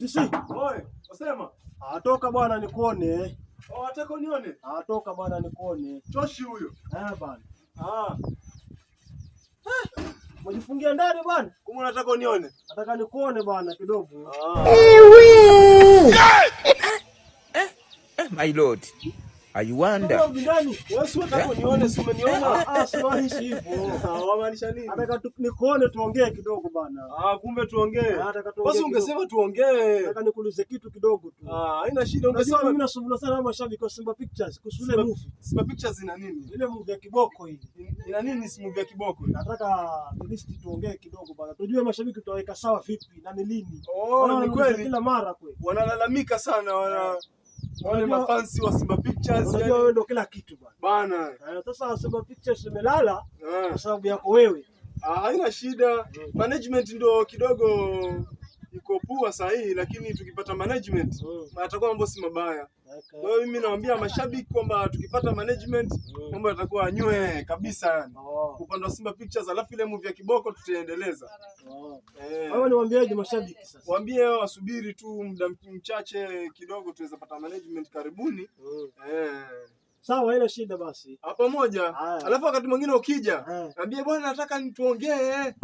TC. Oi, wasema? Toka bwana nikuone. Wataka unione? Toka bwana nikuone. Toshi huyo. Bwana. Umejifungia ndani bwana? Kama unataka unione? Nataka nikuone bwana kidogo. My lord. I wonder. Wewe si unataka unione, si umeniona? Siwaishi hivyo. Wamaanisha nini? Nataka nikuone tuongee kidogo bwana. Kumbe tuongee. Basi ungesema tuongee. Nataka nikuulize kitu kidogo tu. Haina shida, ungesema. Mimi nasumbuliwa sana na mashabiki wa Simba Pictures kuhusu ile movie. Simba Pictures ina nini? Ile movie ya kiboko hii. Ina nini movie ya kiboko? Nataka list tuongee kidogo bwana. Tujue mashabiki tutaweka sawa vipi na ni lini. Ni kweli. Kila mara kweli. Wanalalamika sana wale mafansi wa Simba Pictures. Unajua wewe ndio kila kitu bwana. Sasa Simba Pictures imelala kwa sababu yako wewe. Haina shida. Management ndio kidogo iko poa sahihi, lakini tukipata management atakuwa mambo si mabaya. Kwa hiyo mimi nawaambia mashabiki kwamba tukipata management mambo yatakuwa nywe kabisa yani. Upande wa Simba Pictures, alafu ile movie ya kiboko tutaendeleza. Wewe niwaambiaje mashabiki sasa? Waambie wasubiri tu muda mchache kidogo tuweza pata management karibuni. Sawa, haina shida basi. Pamoja. Alafu wakati mwingine ukija, niambie bwana nataka nituongee.